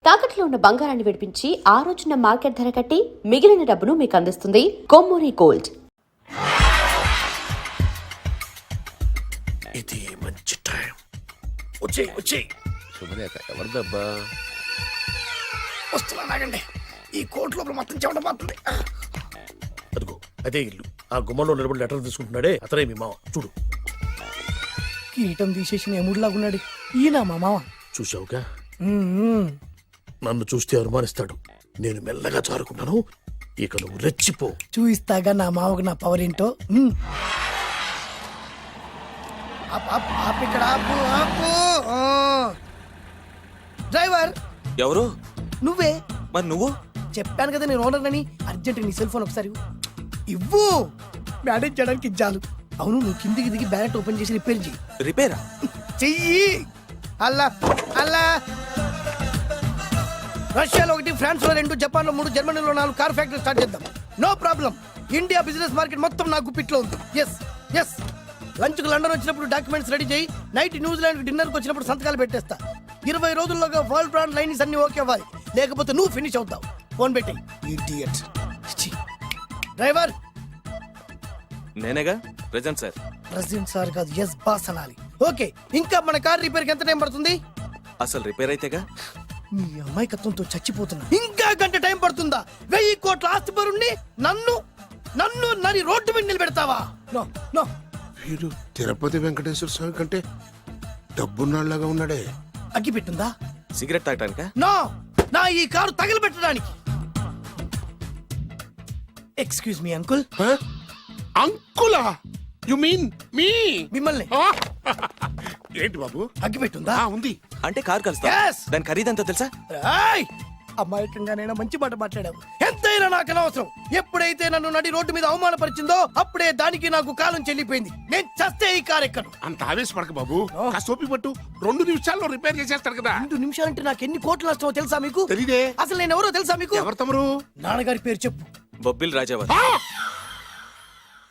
తాకట్లో ఉన్న బంగారాన్ని విడిపించి ఆ రోజున మార్కెట్ ధర కట్టి మిగిలిన డబ్బును మీకు అందిస్తుంది కొమ్మూరి గోల్డ్. ఇది మంచి టైం. వచ్చేయ్ శుభలేఖ ఎవరిదబ్బా? వస్తున్నా నాగండి. ఈ కోర్టు లోపల మొత్తం చెమట మాత్రమే. అదిగో అదే ఇల్లు. ఆ గుమ్మంలో నిలబడి లెటర్ తీసుకుంటున్నాడే అతనే మీ మామ. చూడు. కీటం తీసేసిన ఎముడిలాగున్నాడు ఈయన మా మామ. చూసావుగా, నన్ను చూస్తే అనుమానిస్తాడు. నేను మెల్లగా జారుకున్నాను. ఇక నువ్వు రెచ్చిపో. చూయిస్తాగా నా మామకు నా పవర్ ఏంటో. ఇక్కడ డ్రైవర్ ఎవరు? నువ్వే. మరి నువ్వు? చెప్పాను కదా నేను ఓనర్ అని. అర్జెంట్ నీ సెల్ ఫోన్ ఒకసారి ఇవ్వు. మేనేజ్ చేయడానికి ఇచ్చాను. అవును, నువ్వు కిందికి దిగి బ్యానెట్ ఓపెన్ చేసి రిపేర్ చెయ్యి. రిపేరా? చెయ్యి. అల్లా అల్లా. రష్యాలో 1, ఫ్రాన్స్ లో 2, జపాన్ లో 3, జర్మనీలో 4 కార్ ఫ్యాక్టరీ స్టార్ట్ చేద్దాం. No problem. India business market మొత్తం నా గుప్పిట్లో ఉంది. ఎస్ లంచ్ కు లండన్ వచ్చినప్పుడు డాక్యుమెంట్స్ రెడీ చేయి. నైట్ న్యూజిలాండ్ డిన్నర్ కు వచ్చినప్పుడు సంతకాలు పెట్టేస్తా. 20 రోజుల్లోగా వరల్డ్ బ్రాండ్ లైన్స్ అన్ని ఓకే అవ్వాలి, లేకపోతే నువ్వు ఫినిష్ అవుతావు. ఫోన్ పెట్టి ఇడియట్. డ్రైవర్ నేనేగా ప్రెజెంట్ సార్. ప్రెసిడెంట్ సార్ కాదు, ఎస్ బాస్ అనాలి. ఓకే, ఇంకా మన కార్ రిపేర్ కి ఎంత టైం పడుతుంది? అసలు రిపేర్ అయితేగా. మీ అమాయకత్వంతో చచ్చిపోతున్నా. ఇంకా గంట టైం పడుతుందా? 1000 కోట్ల ఆస్తి పరుణ్ణి నన్ను నరి రోడ్డు మీద నిలబెడతావా? No no. వీడు తిరుపతి వెంకటేశ్వర స్వామి కంటే డబ్బున్నాళ్ళగా ఉన్నాడే. అగ్గి పెట్టుందా? సిగరెట్ తాగటానికా? నో, నా ఈ కారు తగలబెట్టడానికి. Excuse me uncle. అంకులా? You mean me? మిమ్మల్ని. ఏంటి బాబు? అగ్గి పెట్టుందా? ఉంది. అంటే కార్ కలుస్తా. Yes. దాని ఖరీదంతా తెలుసా? అమాయకంగానైనా మంచి మాట మాట్లాడావు. ఎంతైనా నాకు అనవసరం. ఎప్పుడైతే నన్ను నడి రోడ్డు మీద అవమానపరిచిందో అప్పుడే దానికి నాకు కాలం చెల్లిపోయింది. నేను చస్తే ఈ కారు ఎక్కను. అంత ఆవేశపడక బాబు. కాస్త ఓపిక పట్టు. 2 నిమిషాల్లో రిపేర్ చేసేస్తాడు కదా. 2 నిమిషాలంటే నాకు ఎన్ని కోట్లు నష్టమో తెలుసా మీకు? తెలీదే. అసలు నేను ఎవరో తెలుసా మీకు? ఎవరు తమరు? నాన్నగారి పేరు చెప్పు. బొబ్బిల్ రాజావారు.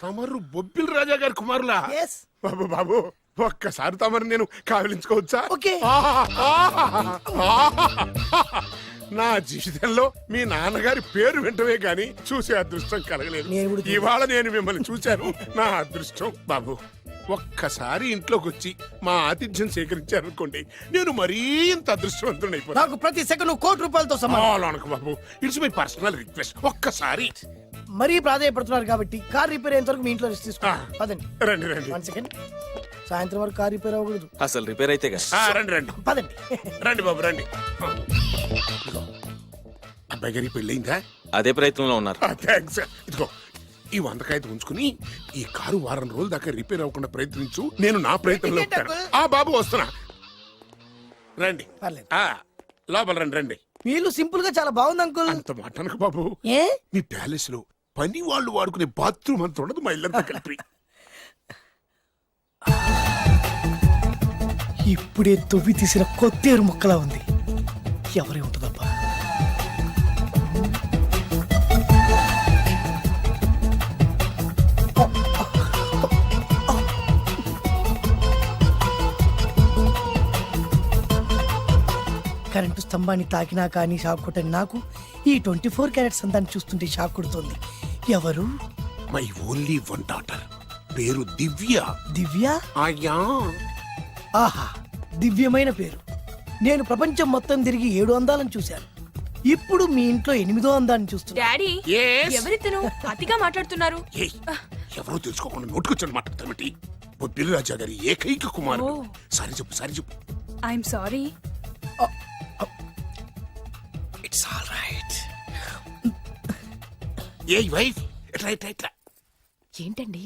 తమరు బొబ్బిల్ రాజా గారి కుమారులా? Yes. బాబు బాబు, ఒక్కసారి తమరు నేను కావలించుకోవచ్చా? ఓకే. నా జీవితంలో మీ నాన్నగారి పేరు వింటమే గాని చూసే అదృష్టం కలగలేదు. ఇవాళ నేను మిమ్మల్ని చూశాను. నా అదృష్టం. బాబు, ఒక్కసారి ఇంట్లోకి వచ్చి మా ఆతిథ్యం సేకరించారనుకోండి, నేను మరీ ఇంత అదృష్టవంతుడైపోతాను. నాకు ప్రతి సెకండ్ 1 కోటి రూపాయలతో సమానం. బాబు, ఇట్స్ మై పర్సనల్ రిక్వెస్ట్. ఒక్కసారి. మరీ ప్రాధాయపడుతున్నారు కాబట్టి కార్ రిపేర్ అయ్యేంత వరకు మీ ఇంట్లో రెస్ట్ తీసుకో. పదండి. రండి రండి. 1 సెకండ్. సాయంత్రం వరకు కార్ రిపేర్ అవ్వకూడదు. అసలు రిపేర్ అయితేగా. రండి రండి. పదండి. రండి బాబు రండి. అబ్బాయి గారి పెళ్ళయిందా? అదే ప్రయత్నంలో ఉన్నారు. థ్యాంక్స్. ఇదిగో ఈ 100 కాగితం ఉంచుకుని ఈ కారు వారం రోజుల దాకా రిపేర్ అవ్వకుండా ప్రయత్నించు. నేను నా ప్రయత్నంలో ఉంటాను. బాబు వస్తున్నా. రండి. పర్లేదు. లోపల రండి రండి. వీళ్ళు సింపుల్ గా చాలా బాగుంది అంకుల్. అంత మాటనకు బాబు. ఏ మీ ప్యాలెస్ లో పని వాళ్ళు వాడుకునే బాత్రూమ్ అంత ఉండదు. మా ఇల్లంతా కలిపి. ఇప్పుడే తొవ్వి తీసిన కొత్తేరు ముక్కలా ఉంది. ఎవరే ఉంటుందబ్బా? కరెంటు స్తంభాన్ని తాకినా కానీ షాక్ కొట్టని నాకు ఈ 24 క్యారెట్స్ అందాన్ని చూస్తుంటే షాక్ కొడుతోంది. ఎవరు? My only 1 daughter. పేరు దివ్య. దివ్య? అయ్యా. ఆహా, దివ్యమైన పేరు. నేను ప్రపంచం మొత్తం తిరిగి 7 అందాలను చూశాను. ఇప్పుడు మీ ఇంట్లో 8వ అందాన్ని చూస్తున్నా. Daddy, Yes? ఎవరితను అతిగా మాట్లాడుతున్నారు? ఏయ్, ఎవరో తెలుసుకోకుండా నోటుకొచ్చాను మాట్లాడతామటి. బొబ్బిలి రాజా గారి ఏకైక కుమారుడు. సారీ చెప్పు. I'm sorry. It's all right. A wife, ఇట్లా ఏంటండి?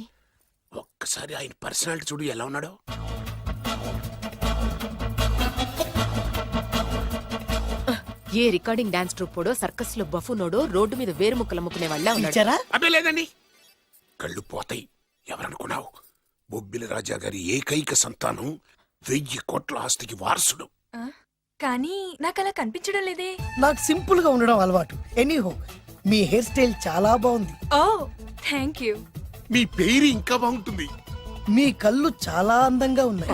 ఒక్కసారి ఆయన పర్సనాలిటీ చూడు ఎలా ఉన్నాడో. ఏ రికార్డింగ్ డాన్స్ ట్రూపోడో, సర్కస్ లో బఫూనోడో రోడ్డు మీద వేరు ముక్కలు అమ్ముకునే వాళ్ళ ఉన్నాడు. అబ్బే లేదండి, కళ్ళు పోతాయి. ఎవరనుకున్నావు? బొబ్బిలి రాజా గారి ఏకైక సంతానం, 1000 కోట్ల ఆస్తికి వారసుడు. కానీ నాకు అలా కనిపించడం లేదే. నాకు సింపుల్ గా ఉండడం అలవాటు. ఎనీహో, మీ హెయిర్ స్టైల్ చాలా బాగుంది. ఓ థ్యాంక్ యూ. మీ పేరు ఇంకా బాగుంటుంది. మీ కళ్ళు చాలా అందంగా ఉన్నాయి.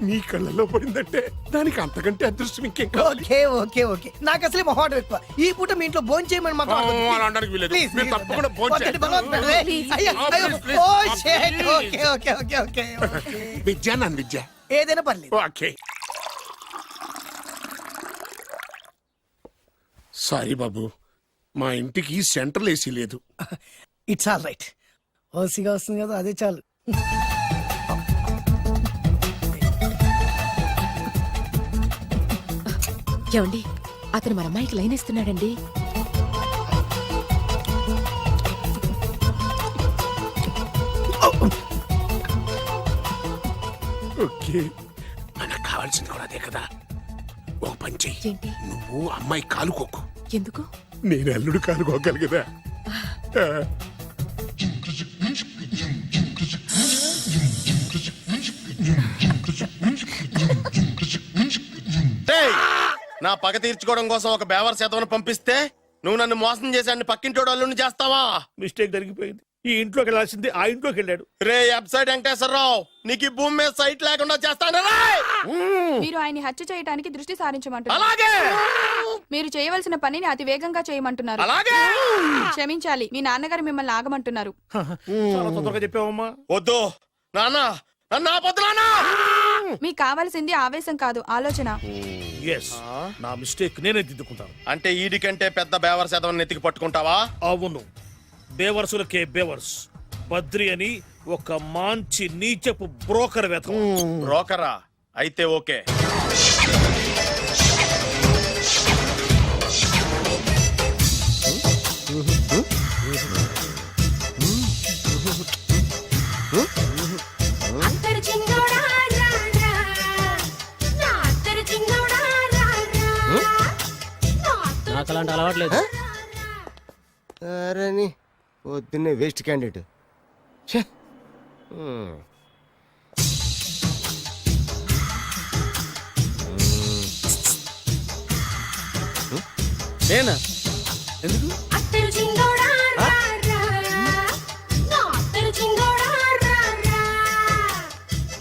నీ కళ్ళలో పడిందంటే దానికి అంతకంటే అదృష్టం ఇంకేం కావాలి? ఓకే ఓకే ఓకే నాకు అసలే మొహాటం ఎక్కువ ఈ పూట మీ ఇంట్లో భోజనం చేయమని మాత్రం అనవద్దు. అలా అనడానికి వీలేదు. Please, మీరు please. తప్పకుండా భోజనం వద్దండి, చేయండి. బలవంతం పెట్టవే. అయ్యో, అయ్యో. Please, please. Oh, shit. Please. Okay okay okay okay okay. Vidya నన్ను విద్య. ఏదైనా పర్లేదు. ఓకే. సారీ బాబు, మా ఇంటికి సెంట్రల్ ఏసీ లేదు. It's all right. ఓసిగా వస్తుంది కదా అదే చాలు. ఏమండి అతను మన అమ్మాయికి లైన్ ఇస్తున్నాడండి. ఓకే, మనకు కావాల్సింది కూడా అదే కదా. ఓ పని చెయ్యి, ఏంటి? నువ్వు అమ్మాయి కాలుకోకు, ఎందుకు? నేను అల్లుడు కాలుకోగలి కదా. డేయ్, నా పగ తీర్చుకోవడం కోసం ఒక బేవర్ శాతం పంపిస్తే నువ్వు నన్ను మోసం చేశాన్ని పక్కింటోడు అల్లుని చేస్తావా? మిస్టేక్ జరిగిపోయింది. ఈ ఇంట్లోకి వెళ్ళాల్సింది ఆ ఇంట్లోకి వెళ్ళాడు. రే వెబ్సైట్ వెంకటేశ్వరరావు, నీకు ఈ భూమి మీద సైట్ లేకుండా చేస్తాను రే. మీరు ఆయన్ని హత్య చేయడానికి దృష్టి సారించమంటున్నారు. అలాగే మీరు చేయవలసిన పనిని అతి వేగంగా చేయమంటున్నారు. అలాగే క్షమించాలి, మీ నాన్నగారు మిమ్మల్ని ఆగమంటున్నారు. చాలా తొందరగా చెప్పావమ్మా. వద్దు నాన్న, నన్ను ఆపొద్దు నాన్న. మీకు కావాల్సింది ఆవేశం కాదు, ఆలోచన. ఎస్, నా మిస్టేక్ నేనే దిద్దుకుంటాను. అంటే ఈడి కంటే పెద్ద బేవర్ శాతం నెత్తికి పట్టుకుంటావా? అవును, బేవర్సులకే బేవర్స్. బద్రి అని ఒక మంచి నీచపు బ్రోకర్ వేతం. బ్రోకరా? అయితే ఓకే. నాకు అలాంటి అలవాట్లేదు. అరే పొద్దున్నే వేస్ట్ క్యాండిడేట్. నేనా? ఎందుకు?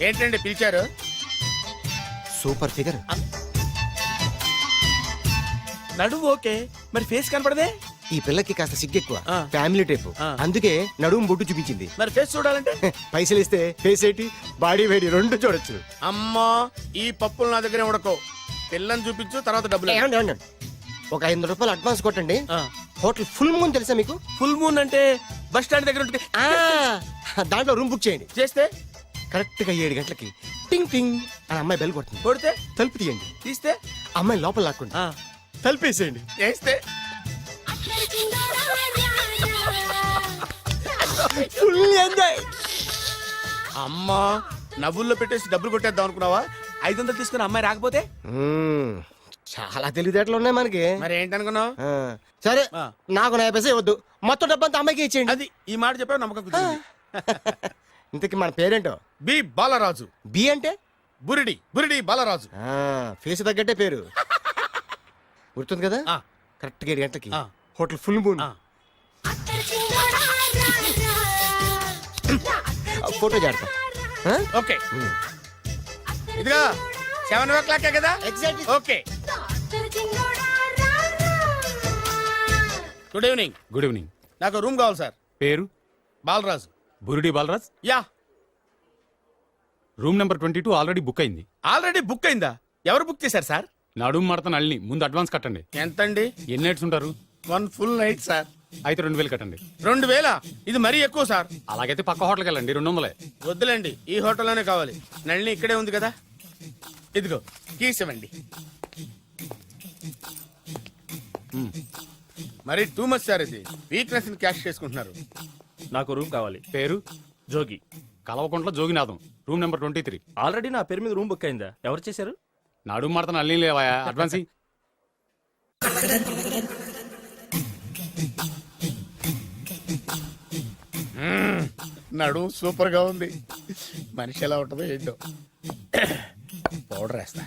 ఏంటండి పిలిచారు? Super figure. నడువు ఓకే, మరి ఫేస్ కనపడదే. ఈ పిల్లకి కాస్త సిగ్గెక్కువ, ఫ్యామిలీ టైప్. అందుకే నడుము బొట్టు చూపించింది. మరి ఫేస్ చూడాలంటే పైసలు ఇస్తే ఫేస్ ఏంటి బాడీ వేడి రెండు చూడొచ్చు. అమ్మా, ఈ పప్పులు నా దగ్గర ఉడకో. పిల్లని చూపించు, తర్వాత డబ్బులు. ఏమండి, ఏమండి, ఒక 500 రూపాయలు అడ్వాన్స్ కొట్టండి. హోటల్ ఫుల్ మూన్ తెలుసా మీకు? ఫుల్ మూన్ అంటే బస్ స్టాండ్ దగ్గర ఉంటుంది. దాంట్లో రూమ్ బుక్ చేయండి. చేస్తే కరెక్ట్ గా 7 గంటలకి టింగ్ టింగ్ అని అమ్మాయి బెల్ కొడుతుంది. కొడితే తలుపు తీయండి. తీస్తే అమ్మాయి లోపల లాక్కుంటా తలుపేసేయండి. వేస్తే ఫుల్ ఎంజాయ్. అమ్మా, నవ్వుల్లో పెట్టేసి డబ్బులు కొట్టేద్దాం అనుకున్నావా? 500 తీసుకుని అమ్మాయి రాకపోతే? చాలా తెలివితేటలు ఉన్నాయి మనకి. మరి ఏంటనుకున్నావు? సరే, ఆ. నాకు 50 పైసే వద్దు, మొత్తం డబ్బంతా అమ్మాయికి ఇచ్చేయండి. అది ఈ మాట చెప్పావు, నమ్మకం కుదిరింది. ఇంతకి మన పేరేంటో? బి బాలరాజు. బి అంటే బురిడి, బురిడి బాలరాజు. ఫేస్ తగ్గట్టే పేరు. గుర్తుంది కదా? ఆ. కరెక్ట్ గా 7 గంటలకి ఆ. Hotel full moon. ఆ. ఫోటో చేడతా. ఓకే, ఇదిగా 7:00 కదా? Exactly. Okay. Good evening. Good evening. నాకు రూమ్ కావాలి సార్. పేరు? Balaraju. Burudi Balaraj. Yeah. Room number 22 already book అయింది. ఆల్రెడీ బుక్ అయిందా? ఎవరు బుక్ చేశారు సార్? నడుము మడత నల్ని ముందు అడ్వాన్స్ కట్టండి. ఎంతండి? ఎన్ని నైట్స్ ఉంటారు? 1 ఫుల్ నైట్ సార్. అయితే 2000 కట్టండి. 2000? ఇది మరీ ఎక్కువ సార్. అలాగైతే పక్క హోటల్కి వెళ్ళండి, 200. వద్దులేండి, ఈ హోటల్లోనే కావాలి. నళిని ఇక్కడే ఉంది కదా. ఇదిగో కీస్ ఇవ్వండి. మరి టూ మచ్ సార్, ఇది వీక్నెస్ ని క్యాష్ చేసుకుంటున్నారు. నాకు రూమ్ కావాలి. పేరు? జోగి. కలవకుంట్ల జోగినాథం. Room number 23. ఆల్రెడీ నా పేరు మీద రూమ్ బుక్ అయిందా? ఎవరు చేశారు? నడుము మడత నల్ని లేవా? అడ్వాన్స్ ఇయ్యి. నడు సూపర్ గా ఉంది. మనిషి ఎలా ఉంటుందో ఏంటో. పౌడర్ వేస్తా.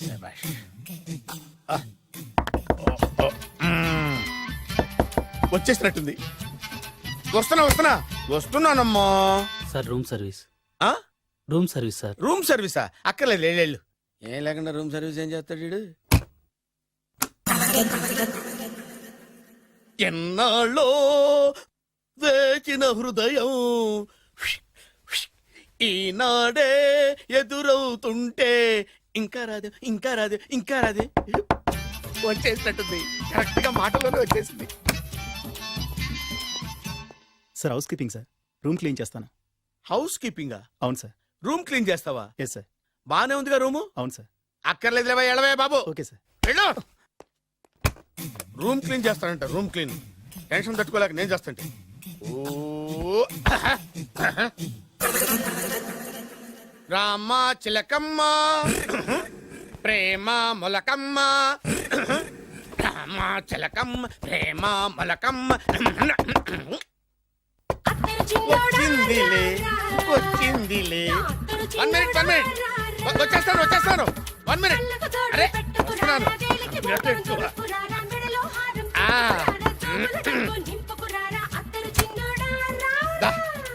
శభాష్. వచ్చేసినట్టుంది. వస్తున్నానమ్మా. Sir room service. ఆ? Room service sir. రూమ్ సర్వీసా? అక్కర్లేదు లేళ్ళు. ఏం లేకుండా రూమ్ సర్వీస్ ఏం చేస్తాడు వీడు? ఎన్నాళ్ళో వేచిన హృదయం ఈనాడే ఎదురవుతుంటే ఇంకా రాదు ఇంకా రాదు ఇంకా రాదు వచ్చేసినట్టుంది. కరెక్ట్ గా మాటలోనే వచ్చేసింది. Sir housekeeping sir. Room clean చేస్తాను. హౌస్ కీపింగా? అవును సార్. రూమ్ క్లీన్ చేస్తావా? Yes sir. బానే ఉందిగా రూము? అవును సార్. అక్కర్లేదు లేవా, ఎడవే బాబు. Okay sir. వెళ్ళు. రూమ్ క్లీన్ చేస్తానంట. రూమ్ క్లీన్ టెన్షన్ తట్టుకోలేక నేను చేస్తాంటే. ఓ రామ చిలకమ్మ ప్రేమ మొలకమ్మ రామ చిలకమ్మ ప్రేమ మొలకమ్మ వచ్చిందిలే వచ్చిందిలే. 1 minute వచ్చేస్తాను 1 minute. అరే వస్తున్నాను.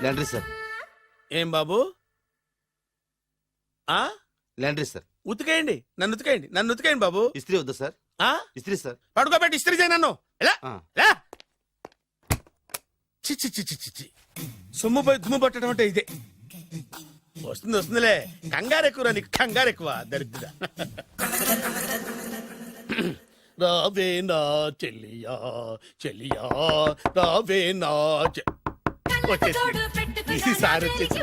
Laundry sir. ఏం బాబు? ఆ లాండ్రీ సార్. ఉతికేయండి, నన్ను ఉతికేయండి బాబు. ఇస్త్రీ వద్దా సార్? ఆ ఇస్త్రీ సార్. పడుకోబెట్టి ఇస్త్రీ చేయి నన్ను. ఎలా ఆ. ఎలా చిచ్చి చిచ్చి చిచ్చి సొమ్ము పోయి దుమ్ము పట్టడం అంటే ఇదే. వస్తుందిలే. కంగారు ఎక్కువ నీకు, కంగారు ఎక్కువ దరిద్ర. రావే నా చెల్లియా చెల్లియా రావే నా వచ్చేసి ఈసారి వచ్చేసి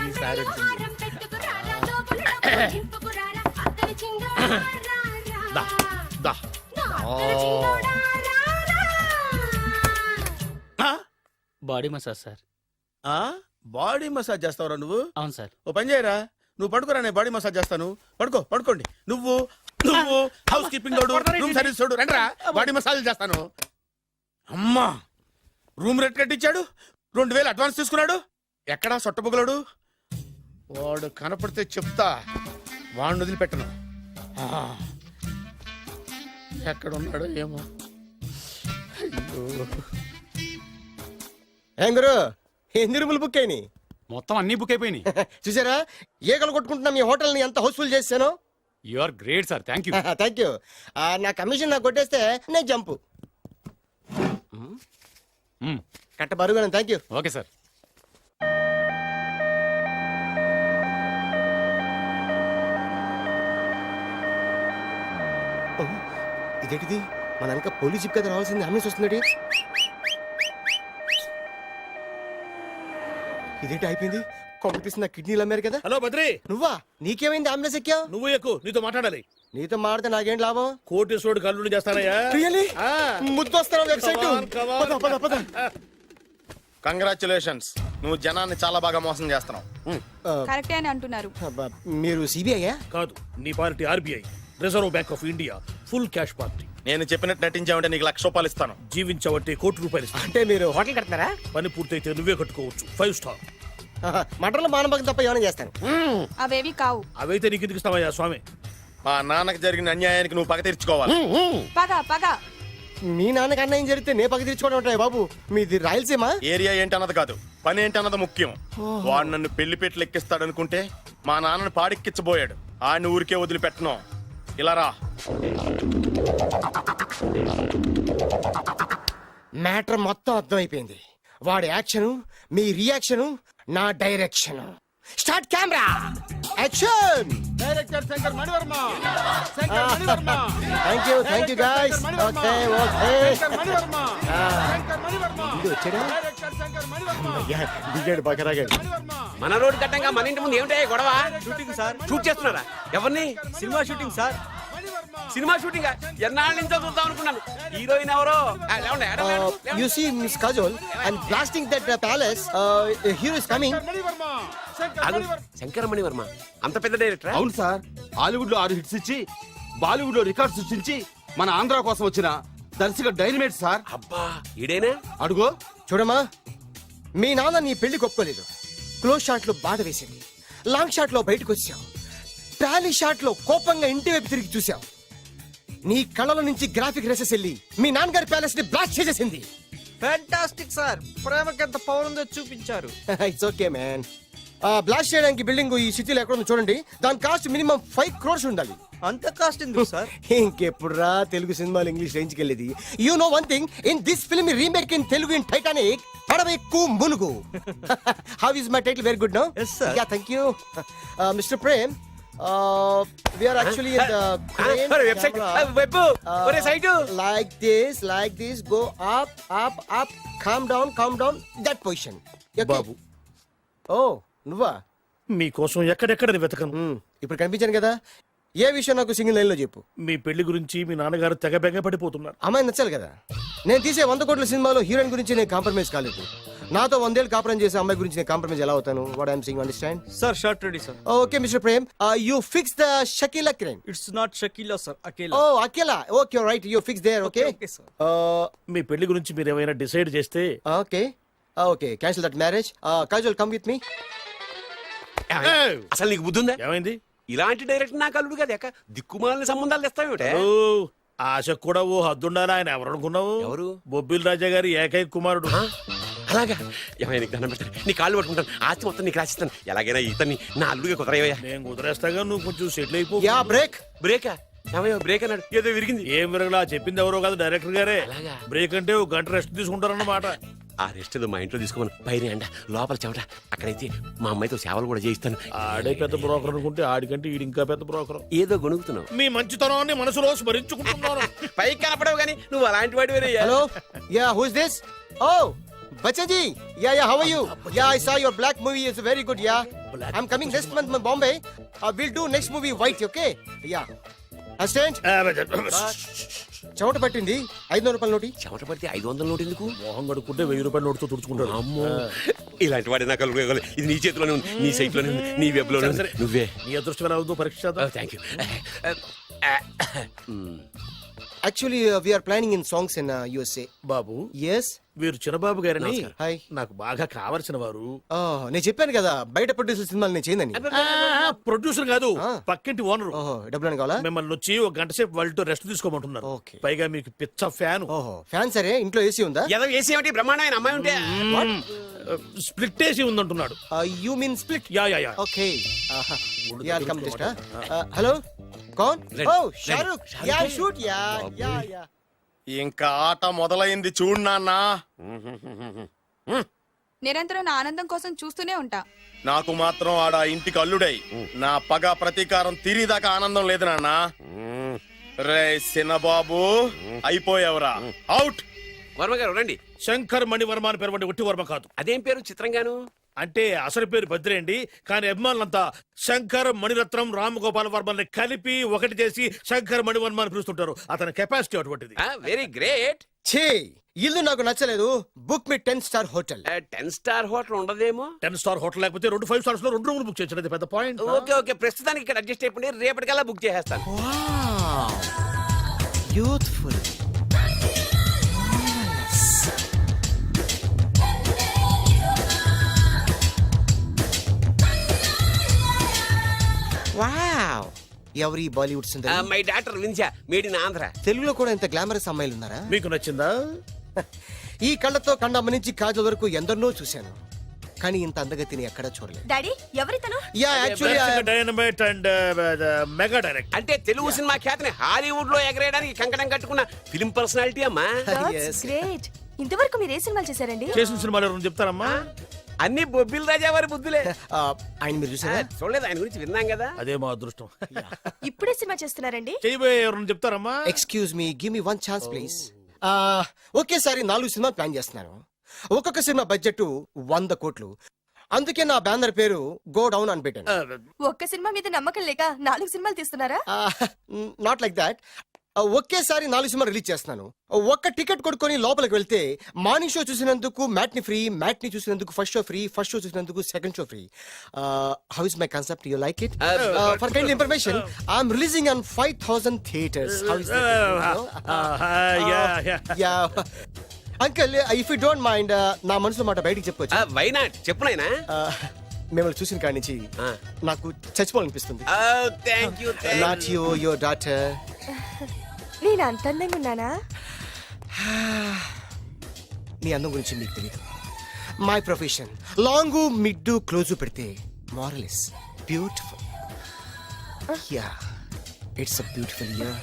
ఈసారి వచ్చింది. దా దా body massage sir. Body massage చేస్తావురా నువ్వు? అవును సార్. ఓ పని చేయరా, నువ్వు పడుకోరా, నేను బాడీ మసాజ్ చేస్తాను. పడుకోండి. నువ్వు హౌస్ కీపింగ్ తోడు, రూమ్ సర్వీస్ తోడు, రండిరా బాడీ మసాజ్ చేస్తాను. అమ్మా రూమ్ రేట్ కట్టించాడు, 2000 అడ్వాన్స్ తీసుకున్నాడు. ఎక్కడా సొట్టబుగలాడు? వాడు కనపడితే చెప్తా, వాడిని వదిలిపెట్టను. ఎక్కడ ఉన్నాడో ఏమో. అయ్యో ఏం గురు, ఎన్ని రూములు బుక్ అయినాయి? మొత్తం అన్ని బుక్ అయిపోయినాయి. చూసారా ఈగలు కొట్టుకుంటున్నా మీ హోటల్ ని ఎంత హౌస్ఫుల్ చేశాను. You are great sir. Thank you. Thank you. నా కమిషన్ నాకు కొట్టేస్తే నేను జంపు కట్ట బరుగా. Thank you. Okay sir. ఇదేంటిది, మన వెనక పోలీస్ జిప్ కదా రావాల్సింది, అమ్మేసి వస్తుంది. ఇదేంటి అయిపోయింది? కొంపటిస్తున్న కిడ్నీలు అమ్మారు కదా. హలో బద్రి, నువ్వా? నీకేమైంది అంబులెన్స్ ఎక్కావు? నువ్వు ఎక్కువ, నీతో మాట్లాడాలి. నీతో మాడితే నాకేం లాభం? కోటేశ్వరుడు కల్లుడు చేస్తానయ్యా. రియల్లీ? ముద్దొస్తారా వెబ్సైట్? పద పద పద. కంగ్రాచులేషన్స్, నువ్వు జనాన్ని చాలా బాగా మోసం చేస్తున్నావు. కరెక్టే అని అంటున్నారు. మీరు సిబిఐయా? కాదు, నీ party RBI, reserve bank of India, full cash party. నేను చెప్పినట్టు నటించావంటే నీకు ₹1,00,000 ఇస్తాను. జీవించవంటే ₹1,00,000 ఇస్తాను. అంటే మీరు హోటల్ కడతారా? పని పూర్తయితే నువ్వే కట్టుకోవచ్చు, 5 స్టార్. మటన్లో మానభంగం తప్ప ఏమైనా చేస్తాను. అవేవి కావు. అవైతే నీకు ఎందుకు ఇస్తావయ్యా స్వామి? మా నాన్నకి జరిగిన అన్యాయానికి నువ్వు పగ తీర్చుకోవాలి. పగ మీ నాన్నకి అన్యాయం జరిగితే నే పక్క తీర్చుకోవడం ఉంటాయి బాబు. మీది రాయలసీమ. ఏరియా ఏంటన్నది కాదు, పని ఏంటన్నది ముఖ్యం. వాడు నన్ను పెళ్లిపేటలు ఎక్కిస్తాడనుకుంటే మా నాన్నను పాడెక్కించబోయాడు. ఆడిని ఊరికే వదిలిపెట్టను. ఇలా రా. మ్యాటర్ మొత్తం అర్థమైపోయింది. వాడి యాక్షన్, మీ రియాక్షన్, నా direction. Start camera, action. Director Shankar Mani Varma. Thank you guys. Okay ఇది వచ్చాడా? దిగాడు బకరాగాడు. మన రోడ్ కట్టంగా మన ఇంటి ముందు ఏమిటాయి గొడవ? Shooting sir. షూట్ చేస్తున్నారా? ఎవరిని? Cinema shooting sir. Cinema shooting ఎన్నాళ్ళ నుంచో చూద్దాం అనుకున్నాను. హీరోయిన్ ఎవరో? You see Miss Kajol, I'm blasting that palace. Hero is coming. Shankaramani Varma అంత పెద్ద డైరెక్టర్? అవును సార్. హాలీవుడ్ లో 6 హిట్స్ ఇచ్చి బాలీవుడ్ లో రికార్డ్ సృష్టించి మన ఆంధ్ర కోసం వచ్చిన దర్శక డైనమేట్ సార్. అబ్బా ఈడేనా? అడుగో. చూడమ్మా, మీ నాన్న నీ పెళ్లి ఒప్పుకోలేదు. క్లోజ్ షాట్ లో బాధ వేసింది, లాంగ్ షాట్ లో బయటకు వచ్చావు, టాలీ షాట్ లో కోపంగా ఇంటి వైపు తిరిగి చూసావు. నీ కళ్ళలో నుంచి గ్రాఫిక్ రెసెస్ వెళ్ళి మీ నాన్నగారి ప్యాలెస్ ని బ్లాస్ట్ చేసేసింది. Fantastic sir. ప్రేమకి ఎంత పవర్ ఉందో చూపించారు. It's okay man. బ్లాస్ట్ చేయడానికి బిల్డింగ్ ఈ సిటీలో ఎక్కడ ఉందో చూడండి. దాని కాస్ట్ మినిమం 5 crores ఉండాలి. అంత కాస్ట్ ఎందుకు సార్? ఇంకెప్పుడు రా తెలుగు సినిమాలు ఇంగ్లీష్ రేంజ్ కి వెళ్ళేది. You know one thing, in this film remake in Telugu in Titanic పడవెక్కు మునుగు. How is my title? Very good no. Yes, sir. Yeah thank you mister Prem. We are actually in the crane website camera. Web ఒరే site Like this, go up, calm down, that position. Okay? బాబు Oh, నువ్వా? మీకోసం ఎక్కడెక్కడ వెతకను. ఇప్పుడు కనిపించాను కదా. ఏ విషయం నాకు single line లో చెప్పు. మీ పెళ్లి గురించి మీ నాన్నగారు తెగ బెగ పడిపోతున్నారు. అమ్మాయి నచ్చాలి కదా. నేను తీసే 100 కోట్ల సినిమాలో హీరోయిన్ గురించి నేను కాంప్రమైజ్ కాలేదు. నాతో 100 ఏళ్ళు కాపురం చేసే అమ్మాయి గురించి నేను కాంప్రమైజ్ ఎలా అవుతాను? What I'm saying, understand? Sir shot ready sir. Okay mister Prem, you fix the Shakeela crane. It's not Shakeela sir, Akela. Oh Akela. Okay right, you fix there. Okay Okay, sir. మీ పెళ్లి గురించి మీరు ఏమైనా డిసైడ్ చేస్తే okay cancel that marriage. Kajal come with me. అసలు నీకు బుద్ధి ఉందా? ఏమైంది? ఇలాంటి డైరెక్టర్ నాకు అల్లుడు కదా దిక్కుమాలని సంబంధాలు తెస్తావేమిటే? ఓ, ఆశకు కూడా ఓ హద్దుండాలి. ఆయన ఎవరు అనుకున్నావు? ఎవరు? బొబ్బిల్ రాజా గారి ఏకైక కుమారుడు. అలాగా ఏమైనా నీకు దండం పెడతాను, నీ కాళ్ళు పట్టుకుంటాను, ఆస్తి మొత్తం నీకు రాసిస్తాను. ఎలాగైనా ఇతన్ని నా అల్లుడిగా కుదరయ్యా. నేను కుదిరేస్తాగా, నువ్వు కొంచెం సెటిల్ అయిపో. Yeah break. బ్రేకా? ఏమయ్యో బ్రేక్ అన్నాడు, ఏదో విరిగింది. ఏం విరగలా? చెప్పింది ఎవరో కాదు, డైరెక్టర్ గారే. అలాగా? బ్రేక్ అంటే ఒక గంట రెస్ట్ తీసుకుంటారన్నమాట. ఆ రెస్ట్ ఏదో మా ఇంట్లో తీసుకోమని, పైన అంట లోపల చెమట. అక్కడైతే మా అమ్మాయితో సేవలు కూడా చేయిస్తాను. ఆడే పెద్ద బ్రోకర్ అనుకుంటే ఆడికంటే ఈడు ఇంకా పెద్ద బ్రోకర్. ఏదో గొణుగుతున్నావు. మీ మంచితనాన్ని మనసులో స్మరించుకుంటున్నాను. పైకి కనపడవు కానీ నువ్వు అలాంటి వాడి hello, yeah who is this? Oh Bachchaji, yeah how are you? Yeah I saw your Black movie is very good. Yeah I am coming next month to Bombay. Will do next movie White. Okay yeah assistant. చెమట పట్టింది. 500 రూపాయల నోటి. చెమట పడితే 500 note ఎందుకు? మొహం కడుక్కుంటే 1000 రూపాయల నోటుతో తుడుచుకుంటాడు. అమ్మో, ఇలాంటి వాడి నాకు అల్లుడు. ఇది నీ చేతిలోనే ఉంది, నీ సైట్ లోనే ఉంది, నీ వెబ్ లోనే ఉంది. నువ్వే. నీ అదృష్టం ఎలా ఉందో పరీక్ష చేద్దాం. Thank you. Actually we are planning in songs in USA. Babu, yes. వీరు చిన్నబాబు గారని హాయ్. నాకు బాగా కావలసిన వారు. నేను చెప్పాను కదా బయట ప్రొడ్యూసర్ సినిమాలు నేను చేయనని. ప్రొడ్యూసర్ కాదు, పక్కింటి ఓనర్. ఓహో, డబ్బులు కావాలా? మిమ్మల్ని వచ్చి ఒక గంట సేపు వాళ్ళతో రెస్ట్ తీసుకోమంటున్నారు. ఓకే. పైగా మీకు పిచ్చ ఫ్యాన్. ఓహో ఫ్యాన్. సరే ఇంట్లో ఏసీ ఉందా? ఏదో ఏసీ ఏమిటి బ్రహ్మాండమైన అమ్మాయి ఉంటే స్ప్లిట్ ఏసీ ఉందంటున్నాడు. You mean split? Yeah. Okay yeah come just. Hello కౌన్? Oh Shahrukh. Yeah shoot. Yeah. ఇంకా ఆట మొదలైంది చూడు నాన్న. నిరంతరం నా ఆనందం కోసం చూస్తూనే ఉంటా. నాకు మాత్రం ఆడ ఇంటికి అల్లుడై నా పగ ప్రతీకారం తీరిదాకా ఆనందం లేదు నాన్న. రే సినబాబు, అయిపోయావురా, అవుట్. వర్మ గారు రండి. శంకర్ మణివర్మ అని పేరు, ఒట్టి వర్మ కాదు. అదేం పేరు చిత్రంగాను? అంటే అసలు పేరు బద్రి అండి, కానీ అభిమానులంతా శంకర్ మణిరత్నం రామగోపాల్ వర్మని కలిపి ఒకటి చేసి శంకర్ మణివర్మ అని పిలుస్తుంటారు. అతని కెపాసిటీ అటువంటిది. Very great. ఛీ, ఇల్లు నాకు నచ్చలేదు. బుక్ మీ 10 star హోటల్. 10 star హోటల్ ఉండదేమో. 10 star హోటల్ లేకపోతే 2 5 stars లో 2 రూములు బుక్ చేయొచ్చు. పెద్ద పాయింట్. ఓకే ప్రస్తుతానికి ఇక్కడ అడ్జస్ట్ అయిపోయి రేపటికల్లా బుక్ చేసేస్తాను. యూత్ఫుల్. వావ్, ఎవరి బాలీవుడ్ సుందరి? మై డాక్టర్ విన్సా, మేడ్ ఇన్ ఆంధ్ర. తెలుగులో కూడా ఇంత గ్లామరస్ అమ్మాయిలు ఉన్నారా? మీకు నచ్చిందా? ఈ కళ్ళతో కండమ్మ నుంచి కాజల్ వరకు ఎందరినో చూశాను, కానీ ఇంత అందగతిని ఎక్కడా చూడలేదు. డాడీ ఎవరితను? Yeah actually dynamite and mega direct. అంటే తెలుగు సినిమా ఖ్యాతిని హాలీవుడ్ లో ఎగరేయడానికి కంకణం కట్టుకున్న ఫిల్మ్ పర్సనాలిటీ అమ్మా. గ్రేట్. ఇంతవరకు మీరు ఏ సినిమాలు చేశారండి? చేసిన సినిమాలు ఎవరు చెప్తారమ్మా? అన్ని బొబ్బిల్ రాజా వారి బుద్ధులే. ఆయన మీరు చూసారా? చూడలేదు, ఆయన గురించి విన్నాం కదా. అదే మా అదృష్టం. ఇప్పుడే సినిమా చేస్తున్నారండి? చేయబోయే ఎవరు చెప్తారమ్మా? Excuse me, give me 1 chance please. ఒకేసారి 4 సినిమా ప్లాన్ చేస్తున్నాను. ఒక్కొక్క సినిమా బడ్జెట్ 100 కోట్లు. అందుకే నా బ్యానర్ పేరు గో డౌన్ అని పెట్టాను. ఒక్క సినిమా మీద నమ్మకం లేక 4 సినిమాలు తీస్తున్నారా? Not like that. ఒకేసారి 4 సినిమా రిలీజ్ చేస్తున్నాను. ఒక్క టికెట్ కొనుక్కొని లోపలికి వెళ్తే మార్నింగ్ షో చూసినందుకు మ్యాట్ని ఫ్రీ, మ్యాట్ని చూసినందుకు first show free, first show చూసినందుకు second show free. How is my concept? You like it? For kind information, I'm releasing on 5000 theatres. How is yeah uncle, if you don't mind, నా మనసులో మాట బయటికి చెప్పొచ్చు? Why not, చెప్పు నాయనా. మిమ్మల్ని చూసిన కాడి నుంచి నాకు చచ్చిపోవాలనిపిస్తుంది. Thank you. Not you, your daughter. నేను అంత అందంగా ఉన్నానా? నీ అందం గురించి మీకు తెలియదు. My profession long mid close పెడితే moral is beautiful. Yeah, it's a beautiful year.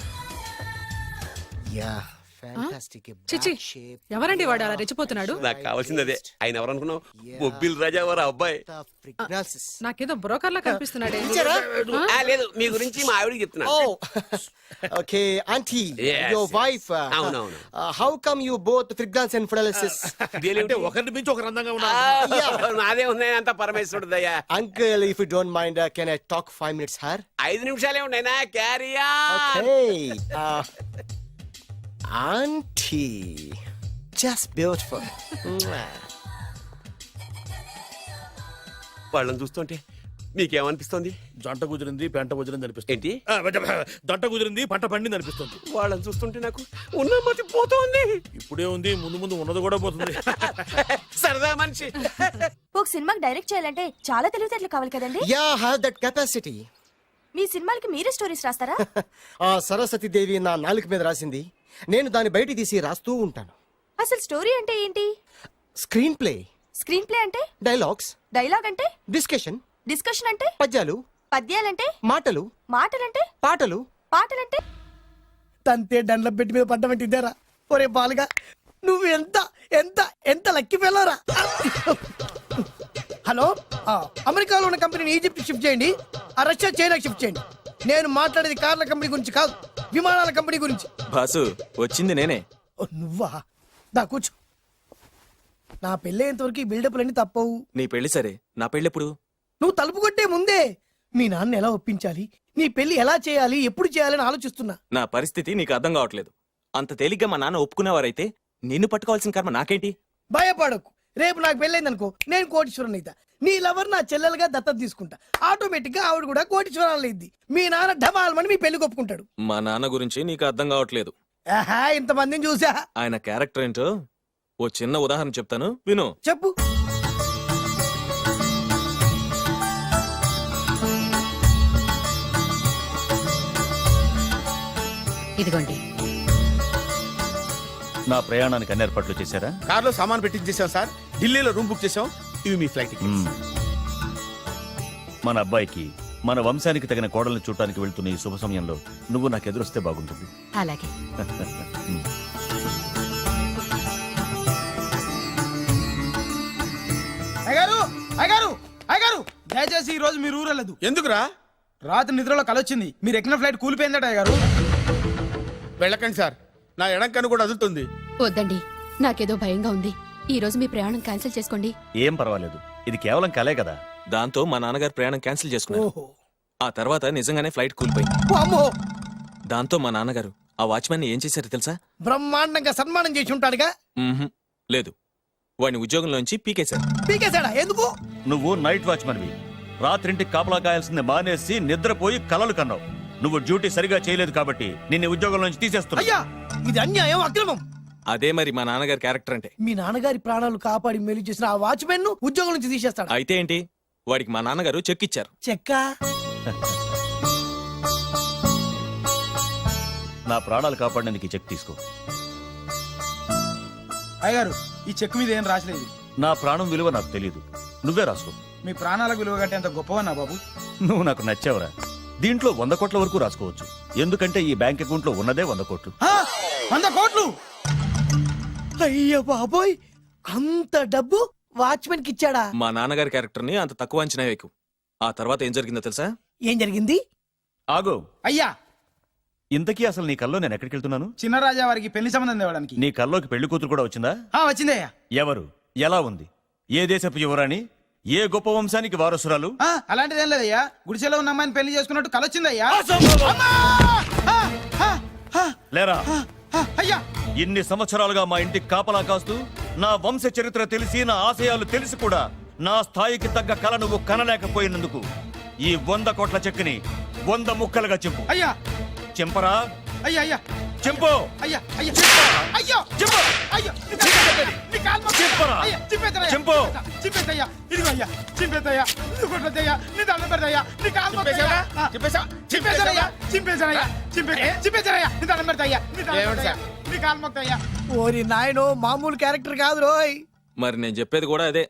Yeah, fantastic. A black shape. ఎవరండి వాడు అలా రెచ్చిపోతున్నాడు? నాకు కావాల్సింది అదే. ఆయన ఎవరు అనుకున్నావు? బొబ్బిల్ రాజా వారు అబ్బాయి. The prognosis. నాకేదో బ్రోకర్ లా కనిపిస్తున్నాడే. లేదు, మీ గురించి మా ఆవిడకి చెప్తున్నా. Oh, okay, auntie, Yes, your yes. wife. అవునవును. How come you both pregnancy and paralysis? అంటే ఒకరిని మించి ఒకరు అందంగా ఉన్నారు. నాదే ఉన్నాయి అంత పరమేశ్వరుడు దయ్యా. Uncle, if you don't mind, can I talk 5 minutes, sir? 5 నిమిషాలే ఉన్నాయినా, క్యారియా. Okay. Auntie, just beautiful. వాళ్ళని చూస్తుంటే మీకేమనిపిస్తుంది? జంట కుదిరింది పెంట కుదిరింది అనిపిస్తుంది. ఏంటి? దంట కుదిరింది పంట పండింది అనిపిస్తుంది. వాళ్ళని చూస్తుంటే నాకు ఉన్న మతి పోతోంది. ఇప్పుడే ఉంది, ముందు ముందు ఉన్నది కూడా పోతుంది. సరదా మనిషి. ఒక సినిమాకి డైరెక్ట్ చేయాలంటే చాలా తెలివితేటలు కావాలి కదండి. Yeah, I have that capacity. మీ సినిమాలకి మీరే స్టోరీస్ రాస్తారా? ఆ సరస్వతి దేవి నా నాలుక మీద రాసింది. నేను దాన్ని బయట తీసి రాస్తూ ఉంటాను. అసలు స్టోరీ అంటే ఏంటి? స్క్రీన్ ప్లే, స్క్రీన్ ప్లే అంటే? డైలాగ్స్, డైలాగ్ అంటే? డిస్కషన్, డిస్కషన్ అంటే? పద్యాలు, పద్యాలంటే? మాటలు, మాటలంటే? పాటలు. పాటలంటే? తంతే డండ్ల పెట్టి మీద పడ్డమంటే ఇద్దరా? ఒరే బాలుగా, నువ్వు ఎంత ఎంత ఎంత లక్కీ ఫెలోరా. హలో, అమెరికాలో ఉన్న కంపెనీని ఈజిప్ట్ షిఫ్ట్ చేయండి, ఆ రష్యా చైనాకి షిఫ్ట్ చేయండి. నేను మాట్లాడేది కార్ల కంపెనీ గురించి కాదు, విమానాల కంపెనీ గురించి. బాసు వచ్చింది నేనే. ఓ, నువ్వా? దా కూర్చో. నా పెళ్ళేంతవరకు ఈ బిల్డప్లన్నీ తప్పవు. నీ పెళ్లి సరే, నా పెళ్లి ఎప్పుడు? నువ్వు తలుపు కొట్టే ముందే మీ నాన్న ఎలా ఒప్పించాలి, నీ పెళ్లి ఎలా చేయాలి, ఎప్పుడు చేయాలని ఆలోచిస్తున్నా. నా పరిస్థితి నీకు అర్థం కావట్లేదు. అంత తేలిగ్గా మా నాన్న ఒప్పుకునేవారైతే నిన్ను పట్టుకోవాల్సిన కర్మ నాకేంటి? భయపడకు, రేపు నాకు పెళ్ళైందనుకో, నేను కోటీశ్వరుని అయితా. నీ లవర్ నా చెల్లెలుగా దత్తత తీసుకుంటా. ఆటోమేటిక్ గా ఆవిడ కూడా కోటీశ్వరాలు అయింది. మీ నాన్న ఢమాల్మని మీ పెళ్లి ఒప్పుకుంటాడు. మా నాన్న గురించి నీకు అర్థం కావట్లేదు. ఆహా, ఇంతమందిని చూసా. ఆయన క్యారెక్టర్ ఏంటో ఓ చిన్న ఉదాహరణ చెప్తాను, విను. చెప్పు. ఇదిగోండి. నా ప్రయాణానికి అన్ని ఏర్పాట్లు చేశారా? కార్లో సామాన్ పెట్టించేసాం సార్, ఢిల్లీలో రూమ్ బుక్ చేసాం. ఇవి మీ ఫ్లైట్ టికెట్స్. మన అబ్బాయికి మన వంశానికి తగిన కోడల్ని చూడటానికి వెళ్తున్న ఈ శుభ సమయంలో నువ్వు నాకు ఎదురొస్తే బాగుంటుంది. అలాగే. అయ్యగారు, అయ్యగారు, అయ్యగారు, దయచేసి ఈ రోజు మీరు ఊరెళ్ళదు. ఎందుకురా? రాత్రి నిద్రలో కలొచ్చింది, మీరు ఎక్కిన ఫ్లైట్ కూలిపోయిందట. అయ్యగారు వెళ్ళకండి సార్, నా ఎడం కన్ను కూడా అదులుతుంది. వద్దండి, నాకేదో భయంగా ఉంది. ఈ రోజు మీ ప్రయాణం క్యాన్సిల్ చేసుకోండి. ఏం పర్వాలేదు, ఇది కేవలం కలే కదా. దాంతో మా నాన్నగారు ప్రయాణం క్యాన్సిల్ చేసుకున్నారు. ఓహో. ఆ తర్వాత నిజంగానే ఫ్లైట్ కూలిపోయింది. అమ్మో, దాంతో మా నాన్నగారు ఆ వాచ్మెన్ ఏం చేశారు తెలుసా? బ్రహ్మాండంగా సన్మానం చేసి ఉంటాడుగా. మ్మ్హ్. లేదు, వాడిని ఉద్యోగంలోంచి పీకేశారు. పీకేశాడా? ఎందుకు? నువ్వు నైట్ వాచ్మన్వి, రాత్రింటికి కాపలా కాయాల్సింది మానేసి నిద్రపోయి కలలు కన్నావు. నువ్వు డ్యూటీ సరిగా చేయలేదు కాబట్టి నిన్ను ఉద్యోగం నుంచి తీసేస్తున్నా. అయ్యా, ఇది అన్యాయం, అక్రమం. అదే మరి మా నాన్నగారి క్యారెక్టర్ అంటే. మీ నాన్నగారి ప్రాణాలు కాపాడి మేలు చేసిన ఆ వాచ్మెన్ ను ఉద్యోగం నుంచి తీసేస్తాడు. అయితే ఏంటి, వాడికి మా నాన్నగారు చెక్ ఇచ్చారు. చెక్క? నా ప్రాణాలు కాపాడడానికి చెక్ తీసుకో. అయ్యగారు, ఈ చెక్ మీద ఏం రాసలేదు. నా ప్రాణం విలువ నాకు తెలియదు, నువ్వే రాసుకో. మీ ప్రాణాలకు విలువ కంటే ఎంత గొప్పవన్నా బాబు. నువ్వు నాకు నచ్చావురా. దీంట్లో 100 కోట్ల వరకు రాసుకోవచ్చు, ఎందుకంటే ఈ బ్యాంక్ అకౌంట్ లో ఉన్నదే 100 కోట్లు. 100 కోట్లు? అయ్య బాబోయ్, అంత డబ్బు వాచ్మెన్ కి ఇచ్చాడా? మా నాన్నగారి క్యారెక్టర్ ని అంత తక్కువ అంచనా వేయకు. ఆ తర్వాత ఏం జరిగిందో తెలుసా? ఏం జరిగింది? ఆగో, అయ్యా, ఇంతకీ అసలు నీ కల్లో నేను ఎక్కడికి వెళ్తున్నాను? చిన్నరాజా వారికి పెళ్లి సంబంధం తేవడానికి. నీ కల్లోకి పెళ్లి కూతురు కూడా వచ్చిందా? వచ్చిందయ్యా. ఎవరు, ఎలా ఉంది, ఏ దేశపు యువరాణి, ఏ గొప్ప వంశానికి వారసురాలు? అలాంటిదేం లేదయ్యా, గుడిసెలో ఉన్న అమ్మాయిని పెళ్లి చేసుకున్నట్టు కలొచ్చిందయ్యా. లేరా, అయ్యా, ఇన్ని సంవత్సరాలుగా మా ఇంటికి కాపలా కాస్తూ నా వంశ చరిత్ర తెలిసి నా ఆశయాలు తెలిసి కూడా నా స్థాయికి తగ్గ కల నువ్వు కనలేకపోయినందుకు ఈ 100 కోట్ల చెక్కుని 100 ముక్కలుగా చెప్పు. అయ్యా, చెంపరా, అయ్యా, అయ్యా, చెంపు, అయ్యా, అయ్యా, అయ్యో, చెంపు, అయ్యో, చెంపరా, చెంపు. చింపేదయ్యా, ఇదిగో అయ్యా, చింపేదయ్యా, కొట్టదయ్యా, నీ దండం పెడదయ్యా, నీ కాలు మొక్కుదయ్యా, చింపేదయ్యా, చింపేదయ్యా, చింపేదయ్యా, నీ దండం పెడదయ్యా, నీ కాలు మొక్కుదయ్యా. ఓరి నాయనో, మామూలు క్యారెక్టర్ కాదు రోయ్. మరి నేను చెప్పేది కూడా అదే.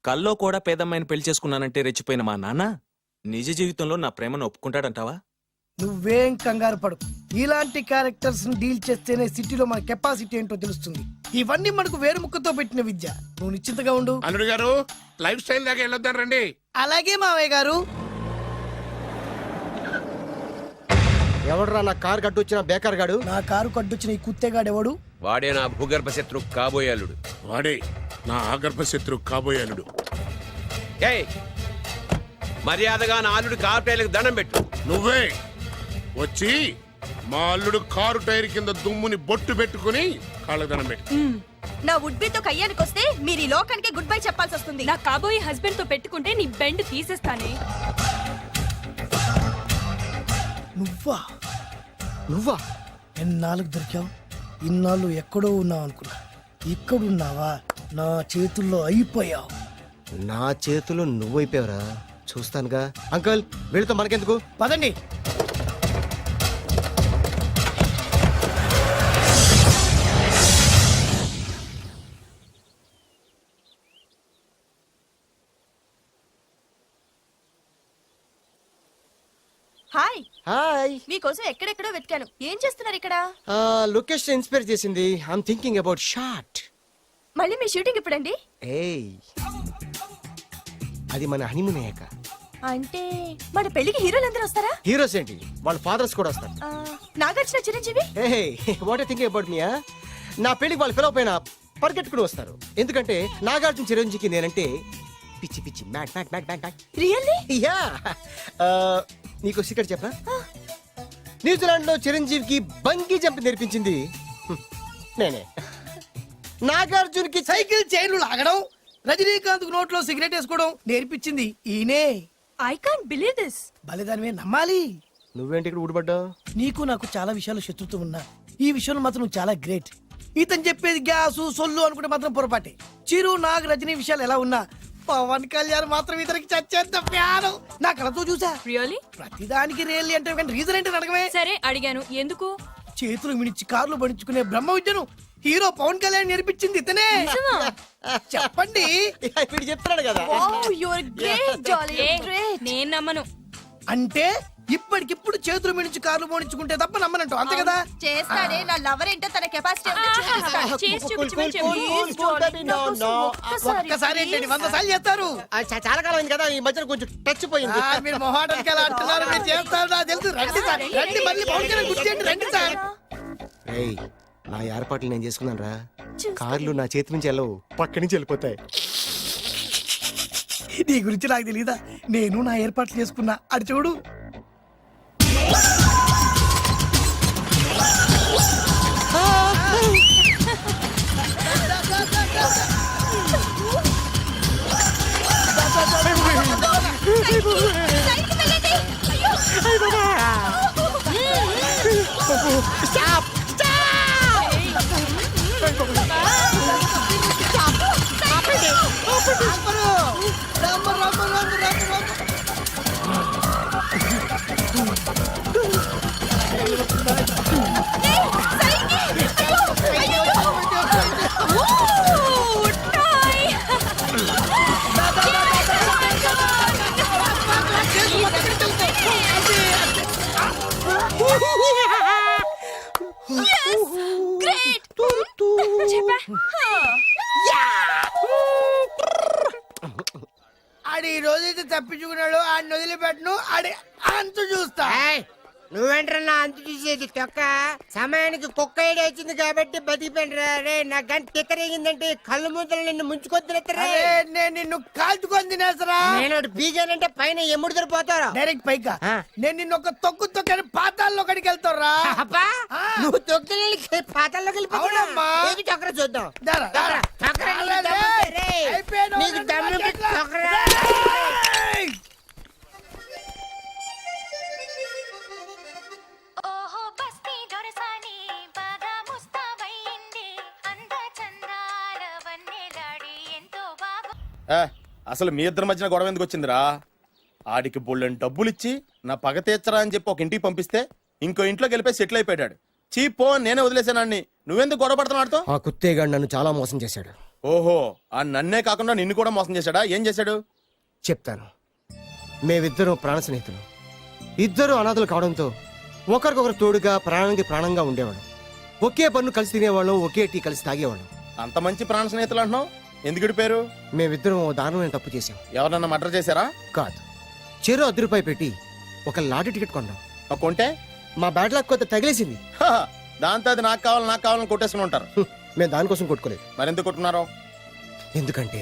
కల్లో కూడా పేదమ్మాయిని పెళ్లి చేసుకున్నానంటే రెచ్చిపోయిన మా నాన్న నిజ జీవితంలో నా ప్రేమను ఒప్పుకుంటాడంటావా? నువ్వేం కంగారు పడు. ఇలాంటి క్యారెక్టర్స్ డీల్ చేస్తేనే సిటీలో మన కెపాసిటీ ఏంటో తెలుస్తుంది. ఇవన్నీ మనకు వేరు ముక్కతో పెట్టిన విద్య. నువ్వు నిశ్చింతగా ఉండు. అల్లుడు గారు లైఫ్ స్టైల్ దాకా వెళ్ళొద్దాం రండి. అలాగే మావయ్య గారు. ఎవడరా నా కారు కట్టొచ్చిన బేకార్ గాడు? నా కారు కట్టొచ్చిన ఈ కుత్తేగాడెవడు? వాడే నా భూగర్భ శత్రు కాబోయాలుడు. వాడే నా ఆగర్భ శత్రు కాబోయే అల్లుడు. ఏయ్ మర్యాదగా నా అల్లుడు కారు టైర్లకు దండం పెట్టు. నువ్వే వచ్చి మా అల్లుడు కారు టైర్ కింద దుమ్ముని బొట్టు పెట్టుకుని కాళ్ళదనం పెట్టు. నా వుడ్బీతో కయ్యానికి వస్తే మీరు ఈ లోకానికి గుడ్ బై చెప్పాల్సి వస్తుంది. నా కాబోయే హస్బెండ్ తో పెట్టుకుంటే నీ బెండ్ తీసేస్తానే. నువ్వా? నువ్వా? ఎన్నాళ్ళకు దొరికావు? ఇన్నాళ్ళు ఎక్కడో ఉన్నావు అనుకున్నా. ఇక్కడున్నావా? నా చేతుల్లో అయిపోయావు. నా చేతులు నువ్వైపోయావురా. చూస్తానుగా. అంకుల్ వీళ్ళతో మనకెందుకు? పదండి. Hi, hi. మీకోసం ఎక్కడెక్కడో వెతికాను. ఏం చేస్తున్నారు ఇక్కడ? లొకేషన్ ఇన్స్పైర్ చేసింది. I'm thinking about short. మళ్ళీ మీ షూటింగ్ ఎప్పుడండి? ఏయ్ అది మన హనీమూన్ అయ్యాక. అంటే మన పెళ్లికి హీరోలందరూ వస్తారా? హీరోస్ ఏంటి, వాళ్ళ ఫాదర్స్ కూడా వస్తారు. Nagarjuna, Chiranjeevi. What thinking about me? నా పెళ్లికి వాళ్ళు పిలవపోయినా పరిగెట్టుకుని వస్తారు. ఎందుకంటే నాగార్జున చిరంజీవికి నేనంటే పిచ్చి పిచ్చి mad mad mad mad mad. Really? Yeah. నీకు సీక్రెట్ చెప్పనా? న్యూజిలాండ్ లో చిరంజీవికి బంగీ జంప్ నేర్పించింది నేనే. నాగార్జున్ కి సైకిల్ చైన్లు లాగడం, రజనీకాంత్ నోట్లో సిగరెట్ వేసుకోవడం నేర్పించింది ఈయనే. I can't believe this. బలిదానమే నమ్మాలి. నువ్వేంటి ఇక్కడ ఊడిపడ్డావు? నీకు నాకు చాలా విషయాలు శత్రుత్వం ఉన్నా ఈ విషయంలో మాత్రం నువ్వు చాలా గ్రేట్. ఇతను చెప్పేది గ్యాసు సొల్లు అనుకుంటే మాత్రం పొరపాటే. చిరు, నాగ్, రజనీ విషయాలు ఎలా ఉన్నా పవన్ కళ్యాణ్ మాత్రం ఇతనికి చచ్చేంత ప్యాను. నా కళతో చూసా. రియల్లీ? ప్రతిదానికి రియల్లీ అంటే కానీ రీజన్ ఏంటని అడగమే. సరే అడిగాను, ఎందుకు? చేతులు మిడిచి కార్లు పడించుకునే బ్రహ్మ విద్యను హీరో పవన్ కళ్యాణ్ నేర్పించింది ఇతనే. చెప్పండి. వీడు చెప్తున్నాడు కదా. నేను నమ్మను. అంటే ఇప్పటికిప్పుడు చేతులు మిడిచి కార్లు పోనించుకుంటే తప్ప నమ్మనంటావు, అంతే కదా? చేస్తాడే. నా లవర్ ఏంటో తన కెపాసిటీ ఒక్కసారి ఏంటండి 100 సార్లు చేస్తారు. చాలా కాలం అయింది కదా, ఈ మధ్యన కొంచెం టచ్ పోయింది. మీరు మొహాటానికి ఎలా అంటున్నారు? మీరు చేస్తారు, నాకు తెలుసు. రండి సార్, రండి. మళ్ళీ పవన్ కళ్యాణ్ గుర్తు చేయండి. రండి సార్. ఏయ్ నా ఏర్పాట్లు నేను చేసుకున్నాను రా. కార్లు నా చేతి నుంచి వెళ్ళవు, పక్క నుంచి వెళ్ళిపోతాయి. నీ గురించి నాకు తెలీదా? నేను నా ఏర్పాట్లు చేసుకున్నా. అడి చూడు. ఆడి ఈ రోజైతే తప్పించుకున్నాడు. ఆడిని వదిలిపెట్టను. ఆడి అంత చూస్తా. నువ్వేంట్రా అంత చూసేది తొక్క? సమయానికి కుక్క ఏడు వచ్చింది కాబట్టి బతికిపోయినరా రే. నా గంట తిక్కరేగిందంటే కళ్ళు ముద్దలు నిన్ను ముంచుకొద్దురా. నేను నిన్ను కాల్చుకొని తినేసరా. నేను బీజానంటే పైన ఎముడు దొరిపోతారా డైరెక్ట్ పైగా. నేను నిన్ను ఒక తొక్కు తొక్కని పాతాల్లో కడికి వెళ్తారా. నువ్వు తొక్కి పాతాల్లోకి అవునమ్మా. వెళ్ళిపోయి చక్ర చూద్దాం. దారా, దారా. అయిపోయాడు. నీకు దమ్ము చక్రా. అసలు మీ ఇద్దరి మధ్యన గొడవ ఎందుకు వచ్చిందిరా? ఆడికి బుల్లెన్ డబ్బులు ఇచ్చి నా పగ తీర్చరా అని చెప్పి ఒక ఇంటికి పంపిస్తే ఇంకో ఇంట్లో గెలిపే సెటిల్ అయిపోయాడు. చీపో నేనే వదిలేసానాన్ని. నువ్వెందుకు గొడవ పడుతున్నాడుతో? ఆ కుత్తేగాడు నన్ను చాలా మోసం చేశాడు. ఓహో ఆ నన్నే కాకుండా నిన్ను కూడా మోసం చేశాడా? ఏం చేశాడు? చెప్తాను. మేమిద్దరం ప్రాణ స్నేహితులు. ఇద్దరు అనాథలు కావడంతో ఒకరికొకరు తోడుగా ప్రాణానికి ప్రాణంగా ఉండేవాళ్ళం. ఒకే పన్ను కలిసి తినేవాళ్ళం, ఒకే టీ కలిసి తాగేవాళ్ళం. అంత మంచి ప్రాణ స్నేహితులు అంటున్నావు, ఎందుకు పేరు? మేమిద్దరం ఓ దారుణమైన తప్పు చేశాం. ఎవరన్నా మర్డర్ చేశారా? కాదు, చెరో ₹10 పెట్టి ఒక లాటరీ టికెట్ కొన్నాం. ఆ కొంటే మా బ్యాడ్ లక్ కొంత తగిలేసింది. హ, దాంతో అది నాకు కావాలని కొట్టేసుకుని ఉంటారు. మేము దానికోసం కొట్టుకోలేదు. మరెందుకు కొట్టుకున్నారో? ఎందుకంటే